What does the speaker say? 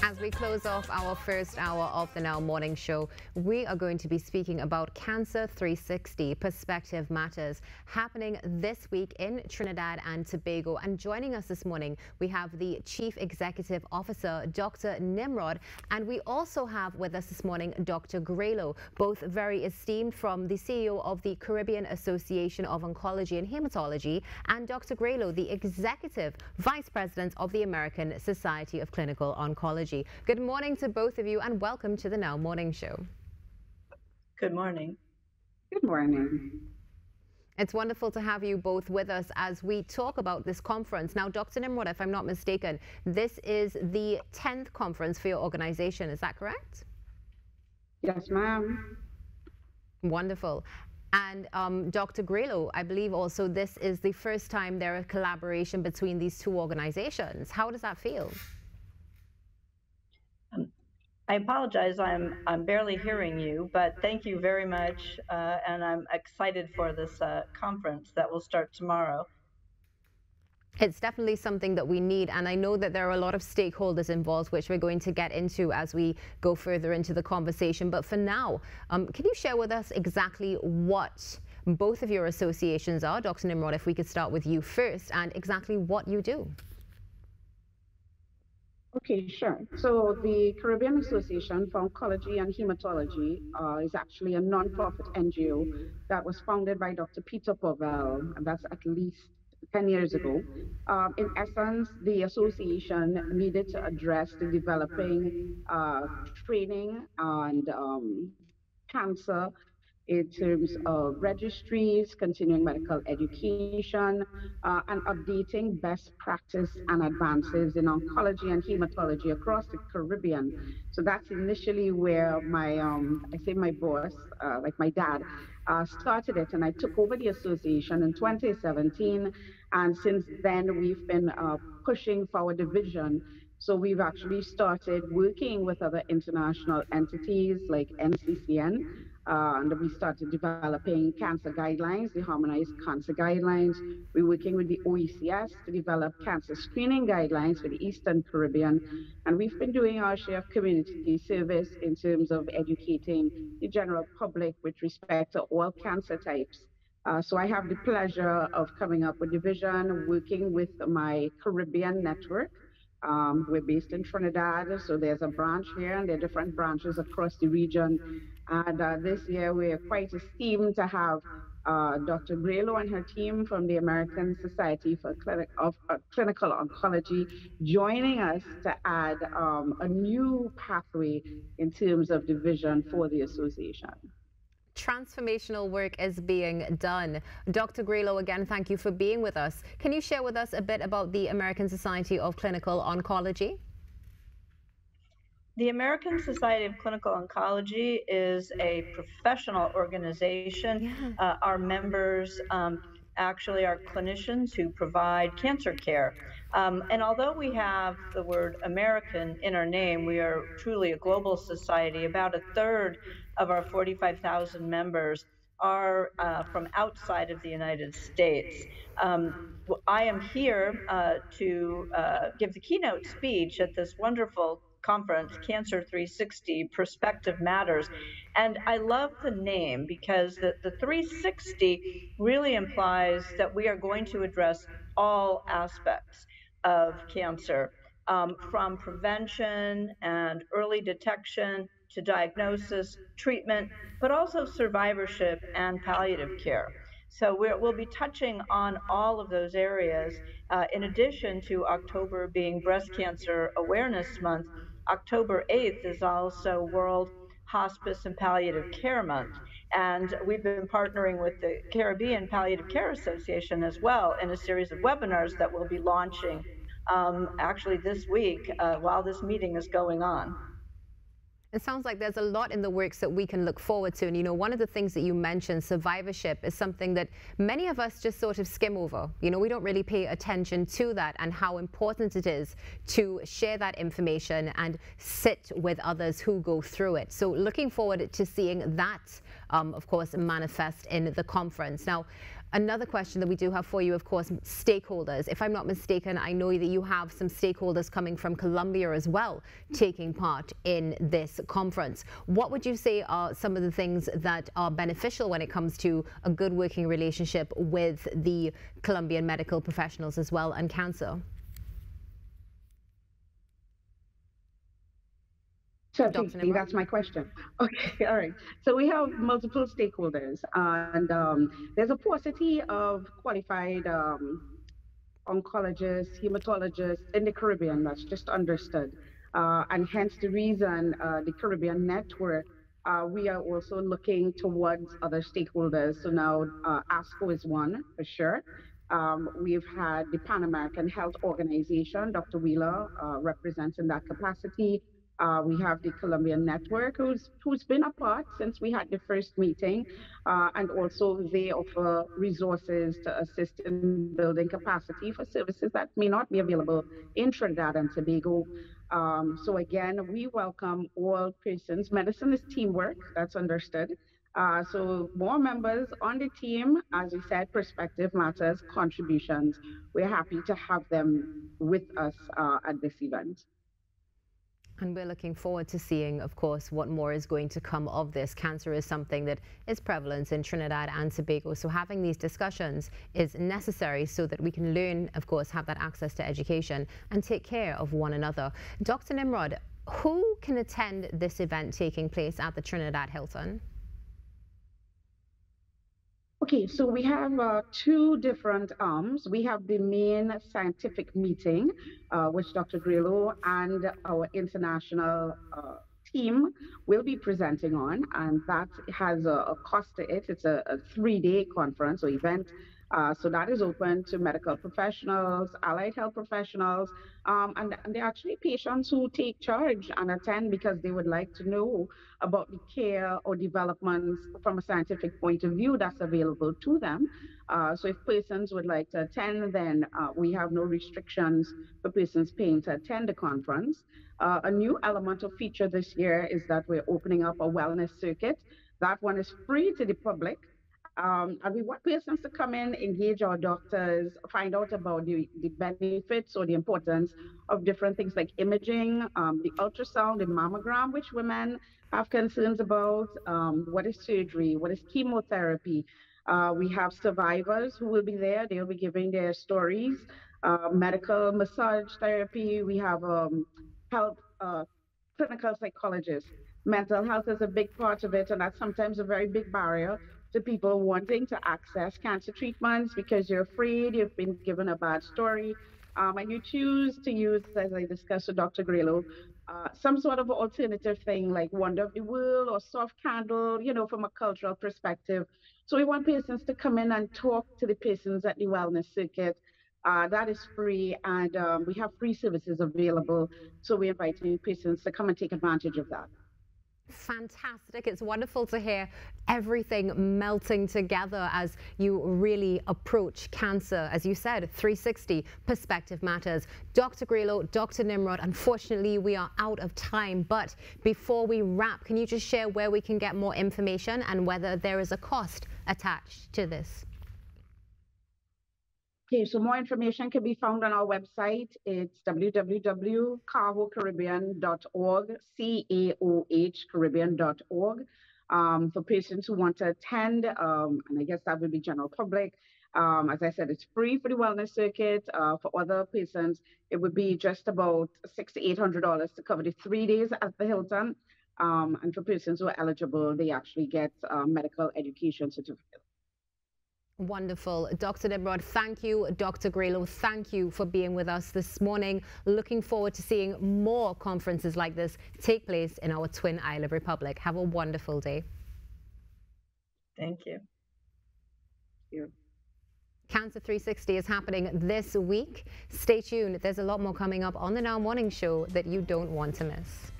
As we close off our first hour of the Now Morning Show, we are going to be speaking about Cancer 360 Perspective Matters happening this week in Trinidad and Tobago. And joining us this morning, we have the Chief Executive Officer, Dr. Nimrod, and we also have with us this morning Dr. Grelo, both very esteemed, from the CEO of the Caribbean Association of Oncology and Hematology, and Dr. Grelo, the Executive Vice President of the American Society of Clinical Oncology. Good morning to both of you and welcome to the Now Morning Show. Good morning. Good morning. It's wonderful to have you both with us as we talk about this conference. Now, Dr. Nimrod, if I'm not mistaken, this is the 10th conference for your organization. Is that correct? Yes, ma'am. Wonderful. And Dr. Grelo, I believe also this is the first time there is collaboration between these two organizations. How does that feel? I apologize, I'm barely hearing you, but thank you very much, and I'm excited for this conference that will start tomorrow. It's definitely something that we need, and I know that there are a lot of stakeholders involved, which we're going to get into as we go further into the conversation. But for now, can you share with us exactly what both of your associations are? Dr. Nimrod, if we could start with you first, and exactly what you do. Okay, sure. So the Caribbean Association for Oncology and Hematology is actually a non-profit NGO that was founded by Dr. Peter Povell, and that's at least 10 years ago. In essence, the association needed to address the developing training and cancer in terms of registries, continuing medical education, and updating best practice and advances in oncology and hematology across the Caribbean. So that's initially where my, I say my boss, like my dad, started it, and I took over the association in 2017. And since then, we've been pushing for our division. So we've actually started working with other international entities like NCCN, and we started developing cancer guidelines, the harmonized cancer guidelines. We're working with the OECS to develop cancer screening guidelines for the Eastern Caribbean. And we've been doing our share of community service in terms of educating the general public with respect to all cancer types. So I have the pleasure of coming up with the vision, working with my Caribbean network. We're based in Trinidad, so there's a branch here, and there are different branches across the region. And this year, we're quite esteemed to have Dr. Grelo and her team from the American Society for Clinical Oncology joining us to add a new pathway in terms of the vision for the association. Transformational work is being done. Dr. Grelo, again, thank you for being with us. Can you share with us a bit about the American Society of Clinical Oncology? The American Society of Clinical Oncology is a professional organization. Our members actually are clinicians who provide cancer care. And although we have the word American in our name, we are truly a global society. About a third of our 45,000 members are from outside of the United States. I am here to give the keynote speech at this wonderful conference, Cancer 360 Perspective Matters. And I love the name because the 360 really implies that we are going to address all aspects of cancer, from prevention and early detection to diagnosis, treatment, but also survivorship and palliative care. So we'll be touching on all of those areas, in addition to October being Breast Cancer Awareness Month. October 8th is also World Hospice and Palliative Care Month. And we've been partnering with the Caribbean Palliative Care Association as well in a series of webinars that we'll be launching actually this week while this meeting is going on. It sounds like there's a lot in the works that we can look forward to. And, you know, one of the things that you mentioned, survivorship, is something that many of us just sort of skim over. You know, we don't really pay attention to that and how important it is to share that information and sit with others who go through it. So looking forward to seeing that, of course, manifest in the conference. Now, Another question that we do have for you, of course, stakeholders. If I'm not mistaken, I know that you have some stakeholders coming from Colombia as well, taking part in this conference. What would you say are some of the things that are beneficial when it comes to a good working relationship with the Colombian medical professionals as well and cancer? Certainly, that's my question. Okay, all right. So we have multiple stakeholders, and there's a paucity of qualified oncologists, hematologists in the Caribbean. That's just understood, and hence the reason the Caribbean network. We are also looking towards other stakeholders. So now ASCO is one for sure. We've had the Pan American Health Organization, Dr. Wheeler represents in that capacity. We have the Colombian Network, who's been a part since we had the first meeting, and also they offer resources to assist in building capacity for services that may not be available in Trinidad and Tobago. So again, we welcome all persons. Medicine is teamwork, that's understood. So more members on the team, as we said, perspective matters, contributions. We're happy to have them with us at this event. And we're looking forward to seeing, of course, what more is going to come of this. Cancer is something that is prevalent in Trinidad and Tobago. So having these discussions is necessary so that we can learn, of course, have that access to education and take care of one another. Dr. Nimrod, who can attend this event taking place at the Trinidad Hilton? Okay, so we have two different arms. We have the main scientific meeting, which Dr. Grillo and our international team will be presenting on, and that has a cost to it. It's a 3-day conference or event. So that is open to medical professionals, allied health professionals, and they're actually patients who take charge and attend because they would like to know about the care or developments from a scientific point of view that's available to them. So if persons would like to attend, then we have no restrictions for persons paying to attend the conference. A new element or feature this year is that we're opening up a wellness circuit. That one is free to the public. And we want persons to come in, engage our doctors, find out about the benefits or the importance of different things like imaging, the ultrasound, the mammogram, which women have concerns about, what is surgery, what is chemotherapy. We have survivors who will be there. They'll be giving their stories, medical massage therapy. We have health clinical psychologists. Mental health is a big part of it, and that's sometimes a very big barrier to people wanting to access cancer treatments because you're afraid, you've been given a bad story, and you choose to use, as I discussed with Dr. Grillo, some sort of alternative thing like Wonder of the World or soft candle, you know, from a cultural perspective. So we want patients to come in and talk to the patients at the wellness circuit. That is free, and we have free services available. So we're inviting patients to come and take advantage of that. Fantastic. It's wonderful to hear everything melting together as you really approach cancer. As you said, 360 perspective matters. Dr. Grillo, Dr. Nimrod, unfortunately we are out of time, but before we wrap, can you just share where we can get more information and whether there is a cost attached to this? Okay, so more information can be found on our website. It's www.cahocaribbean.org, CAOH Caribbean.org. For patients who want to attend, and I guess that would be general public. As I said, it's free for the wellness circuit. For other patients, it would be just about $600 to $800 to cover the 3 days at the Hilton. And for persons who are eligible, they actually get medical education certificate. Wonderful. Dr. Nimrod, thank you. Dr. Grillo, thank you for being with us this morning. Looking forward to seeing more conferences like this take place in our Twin Island Republic. Have a wonderful day. Thank you. Cancer 360 is happening this week. Stay tuned. There's a lot more coming up on the Now Morning Show that you don't want to miss.